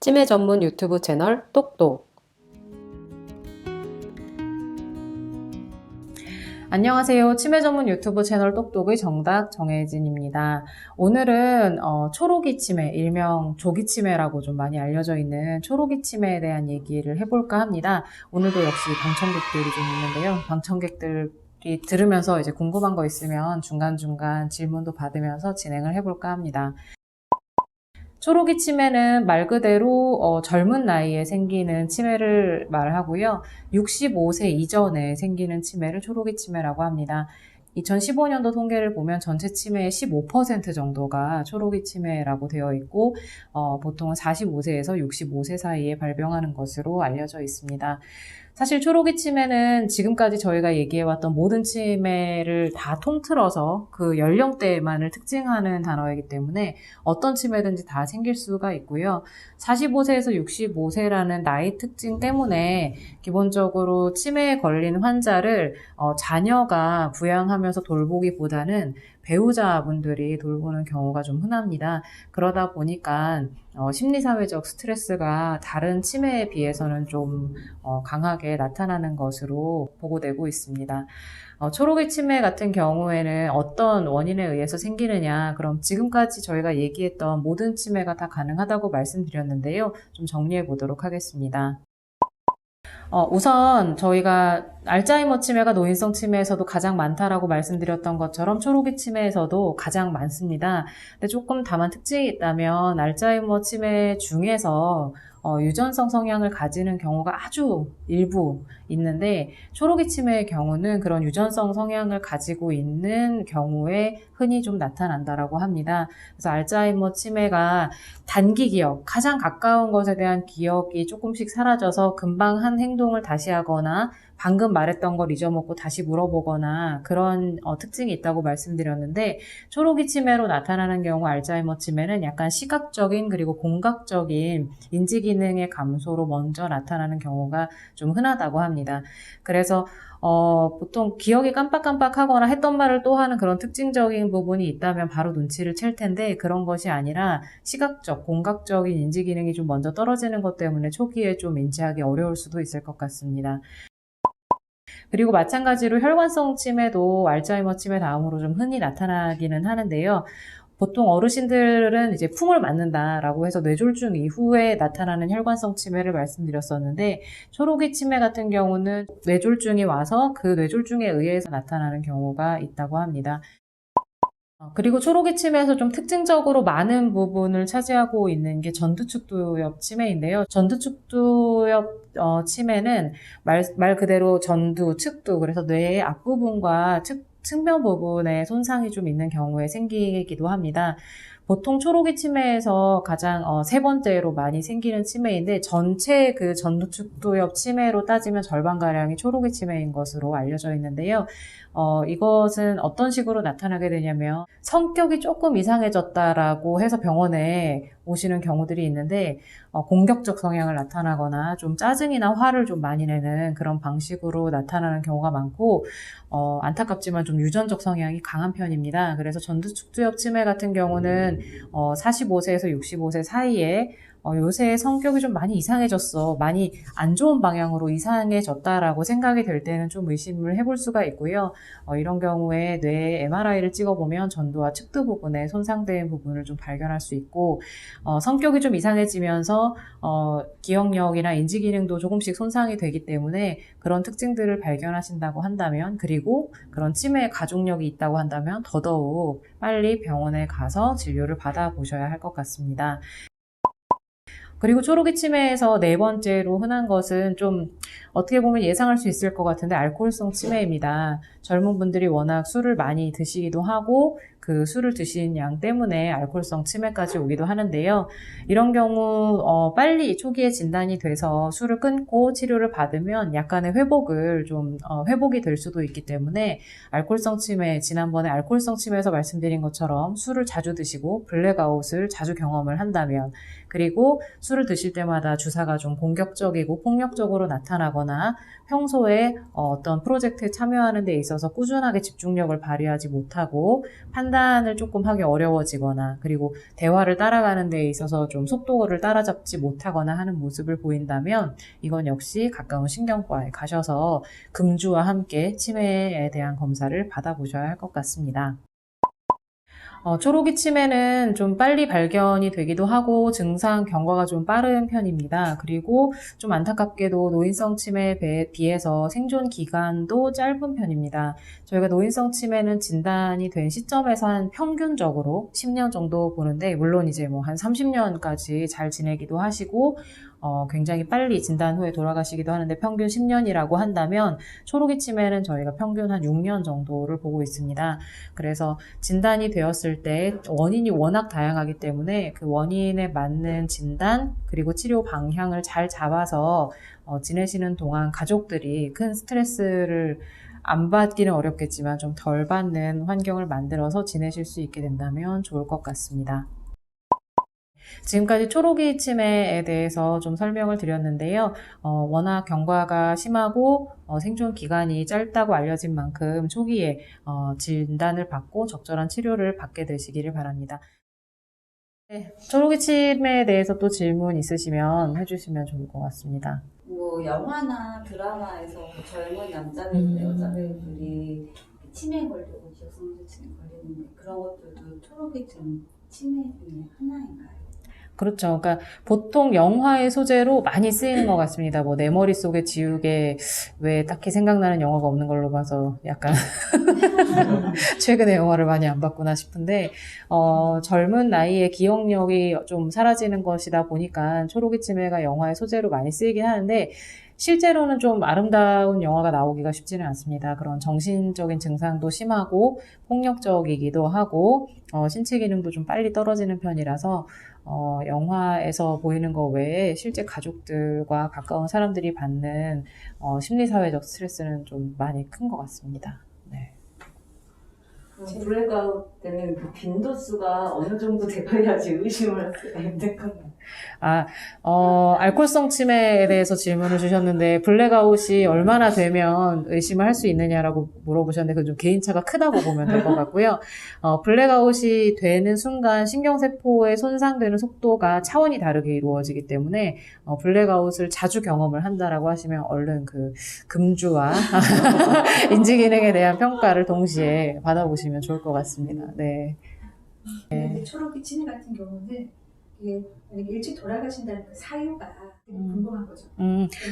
치매 전문 유튜브 채널 똑똑. 안녕하세요. 치매 전문 유튜브 채널 똑똑의 정답 정혜진입니다. 오늘은 초록이 치매, 일명 조기 치매라고 좀 많이 알려져 있는 초록이 치매에 대한 얘기를 해볼까 합니다. 오늘도 역시 방청객들이 좀 있는데요. 방청객들이 들으면서 이제 궁금한 거 있으면 중간중간 질문도 받으면서 진행을 해볼까 합니다. 초록이 치매는 말 그대로 젊은 나이에 생기는 치매를 말하고요. 65세 이전에 생기는 치매를 초록이 치매라고 합니다. 2015년도 통계를 보면 전체 치매의 15% 정도가 초록이 치매라고 되어 있고 보통은 45세에서 65세 사이에 발병하는 것으로 알려져 있습니다. 사실 초록이 치매는 지금까지 저희가 얘기해왔던 모든 치매를 다 통틀어서 그 연령대만을 특징하는 단어이기 때문에 어떤 치매든지 다 생길 수가 있고요. 45세에서 65세라는 나이 특징 때문에 기본적으로 치매에 걸린 환자를 자녀가 부양하면서 돌보기보다는 배우자분들이 돌보는 경우가 좀 흔합니다. 그러다 보니까 심리사회적 스트레스가 다른 치매에 비해서는 좀 강하게 나타나는 것으로 보고되고 있습니다. 초록이 치매 같은 경우에는 어떤 원인에 의해서 생기느냐, 그럼 지금까지 저희가 얘기했던 모든 치매가 다 가능하다고 말씀드렸는데요. 좀 정리해 보도록 하겠습니다. 우선 저희가 알츠하이머 치매가 노인성 치매에서도 가장 많다라고 말씀드렸던 것처럼 초록이 치매에서도 가장 많습니다. 근데 조금 다만 특징이 있다면 알츠하이머 치매 중에서 유전성 성향을 가지는 경우가 아주 일부 있는데 초록이 치매의 경우는 그런 유전성 성향을 가지고 있는 경우에 흔히 좀 나타난다라고 합니다. 그래서 알츠하이머 치매가 단기 기억, 가장 가까운 것에 대한 기억이 조금씩 사라져서 금방 한 행동을 다시 하거나 방금 말했던 걸 잊어먹고 다시 물어보거나 그런 특징이 있다고 말씀드렸는데 초록이 치매로 나타나는 경우 알츠하이머 치매는 약간 시각적인 그리고 공각적인 인지 기능의 감소로 먼저 나타나는 경우가 좀 흔하다고 합니다. 그래서 보통 기억이 깜빡깜빡하거나 했던 말을 또 하는 그런 특징적인 부분이 있다면 바로 눈치를 챌 텐데 그런 것이 아니라 시각적, 공각적인 인지 기능이 좀 먼저 떨어지는 것 때문에 초기에 좀 인지하기 어려울 수도 있을 것 같습니다. 그리고 마찬가지로 혈관성 치매도 알츠하이머 치매 다음으로 좀 흔히 나타나기는 하는데요. 보통 어르신들은 이제 풍을 맞는다라고 해서 뇌졸중 이후에 나타나는 혈관성 치매를 말씀드렸었는데 초록이 치매 같은 경우는 뇌졸중이 와서 그 뇌졸중에 의해서 나타나는 경우가 있다고 합니다. 그리고 초록이 치매에서 좀 특징적으로 많은 부분을 차지하고 있는 게 전두축두엽 치매인데요. 전두축두엽 치매는 말 그대로 전두, 측두, 그래서 뇌의 앞부분과 측면 부분에 손상이 좀 있는 경우에 생기기도 합니다. 보통 초록이 치매에서 가장 세 번째로 많이 생기는 치매인데 전체 그 전두축두엽 치매로 따지면 절반가량이 초록이 치매인 것으로 알려져 있는데요. 이것은 어떤 식으로 나타나게 되냐면 성격이 조금 이상해졌다라고 해서 병원에 오시는 경우들이 있는데 공격적 성향을 나타나거나 좀 짜증이나 화를 좀 많이 내는 그런 방식으로 나타나는 경우가 많고 안타깝지만 좀 유전적 성향이 강한 편입니다. 그래서 전두축두엽 치매 같은 경우는 45세에서 65세 사이에 요새 성격이 좀 많이 이상해졌어. 많이 안 좋은 방향으로 이상해졌다라고 생각이 될 때는 좀 의심을 해볼 수가 있고요. 이런 경우에 뇌 MRI를 찍어보면 전두와 측두 부분에 손상된 부분을 좀 발견할 수 있고 성격이 좀 이상해지면서 기억력이나 인지 기능도 조금씩 손상이 되기 때문에 그런 특징들을 발견하신다고 한다면 그리고 그런 치매의 가족력이 있다고 한다면 더더욱 빨리 병원에 가서 진료를 받아보셔야 할 것 같습니다. 그리고 초록이 치매에서 네 번째로 흔한 것은 좀 어떻게 보면 예상할 수 있을 것 같은데 알코올성 치매입니다. 젊은 분들이 워낙 술을 많이 드시기도 하고 그 술을 드신 양 때문에 알코올성 치매까지 오기도 하는데요. 이런 경우 빨리 초기에 진단이 돼서 술을 끊고 치료를 받으면 약간의 회복이 될 수도 있기 때문에 알코올성 치매, 지난번에 알코올성 치매에서 말씀드린 것처럼 술을 자주 드시고 블랙아웃을 자주 경험을 한다면 그리고 술을 드실 때마다 주사가 좀 공격적이고 폭력적으로 나타나거나 평소에 어떤 프로젝트에 참여하는 데 있어서 꾸준하게 집중력을 발휘하지 못하고 판단을 조금 하기 어려워지거나 그리고 대화를 따라가는 데 있어서 좀 속도를 따라잡지 못하거나 하는 모습을 보인다면 이건 역시 가까운 신경과에 가셔서 금주와 함께 치매에 대한 검사를 받아보셔야 할 것 같습니다. 초록이 치매는 좀 빨리 발견이 되기도 하고 증상 경과가 좀 빠른 편입니다. 그리고 좀 안타깝게도 노인성 치매에 비해서 생존 기간도 짧은 편입니다. 저희가 노인성 치매는 진단이 된 시점에서 한 평균적으로 10년 정도 보는데 물론 이제 뭐 한 30년까지 잘 지내기도 하시고 굉장히 빨리 진단 후에 돌아가시기도 하는데 평균 10년이라고 한다면 초록이 치매는 저희가 평균 한 6년 정도를 보고 있습니다. 그래서 진단이 되었을 때 원인이 워낙 다양하기 때문에 그 원인에 맞는 진단 그리고 치료 방향을 잘 잡아서 지내시는 동안 가족들이 큰 스트레스를 안 받기는 어렵겠지만 좀 덜 받는 환경을 만들어서 지내실 수 있게 된다면 좋을 것 같습니다. 지금까지 초록이 치매에 대해서 좀 설명을 드렸는데요. 워낙 경과가 심하고 생존 기간이 짧다고 알려진 만큼 초기에 진단을 받고 적절한 치료를 받게 되시기를 바랍니다. 네, 초록이 치매에 대해서 또 질문 있으시면 해주시면 좋을 것 같습니다. 뭐 영화나 드라마에서 젊은 남자 배우, 여자 배우들이 치매에 걸리고 기억성저증에 걸리는데 그런 것들도 초록이 치매 중에 하나인가요? 그렇죠. 그러니까 보통 영화의 소재로 많이 쓰이는 것 같습니다. 뭐 내 머릿속에 지우개 왜 딱히 생각나는 영화가 없는 걸로 봐서 약간 최근에 영화를 많이 안 봤구나 싶은데 젊은 나이에 기억력이 좀 사라지는 것이다 보니까 초록이 치매가 영화의 소재로 많이 쓰이긴 하는데 실제로는 좀 아름다운 영화가 나오기가 쉽지는 않습니다. 그런 정신적인 증상도 심하고 폭력적이기도 하고 신체 기능도 좀 빨리 떨어지는 편이라서 영화에서 보이는 거 외에 실제 가족들과 가까운 사람들이 받는 심리사회적 스트레스는 좀 많이 큰 것 같습니다. 네. 블랙아웃 때는 그 빈도수가 어느 정도 돼야지 의심을 할 수가 있는 건가요? 알코올성 치매에 대해서 질문을 주셨는데 블랙아웃이 얼마나 되면 의심을 할 수 있느냐라고 물어보셨는데 그건 좀 개인차가 크다고 보면 될 것 같고요. 블랙아웃이 되는 순간 신경세포에 손상되는 속도가 차원이 다르게 이루어지기 때문에 블랙아웃을 자주 경험을 한다라고 하시면 얼른 그 금주와 인지기능에 대한 평가를 동시에 받아보시면 좋을 것 같습니다. 네. 근데 초록이 치매 같은 경우는 이게 만약에 일찍 돌아가신다는 그 사유가 되게 궁금한 거죠.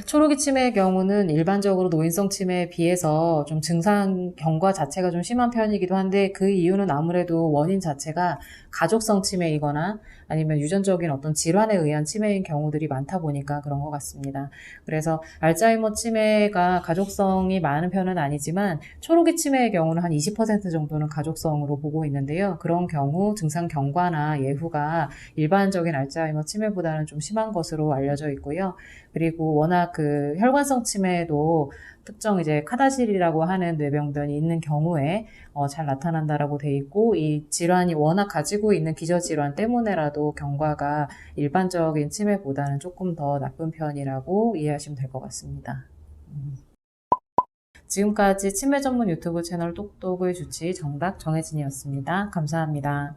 초록이 치매의 경우는 일반적으로 노인성 치매에 비해서 좀 증상 경과 자체가 좀 심한 편이기도 한데 그 이유는 아무래도 원인 자체가 가족성 치매이거나 아니면 유전적인 어떤 질환에 의한 치매인 경우들이 많다 보니까 그런 것 같습니다. 그래서 알츠하이머 치매가 가족성이 많은 편은 아니지만 초록이 치매의 경우는 한 20% 정도는 가족성으로 보고 있는데요. 그런 경우 증상 경과나 예후가 일반적인 알츠하이머 치매보다는 좀 심한 것으로 알려져 있고요. 그리고 워낙 그 혈관성 치매도 특정 이제 카다실이라고 하는 뇌병변이 있는 경우에 잘 나타난다라고 돼 있고 이 질환이 워낙 가지고 있는 기저질환 때문에라도 경과가 일반적인 치매보다는 조금 더 나쁜 편이라고 이해하시면 될 것 같습니다. 지금까지 치매 전문 유튜브 채널 똑똑의 주치 정답 정혜진이었습니다. 감사합니다.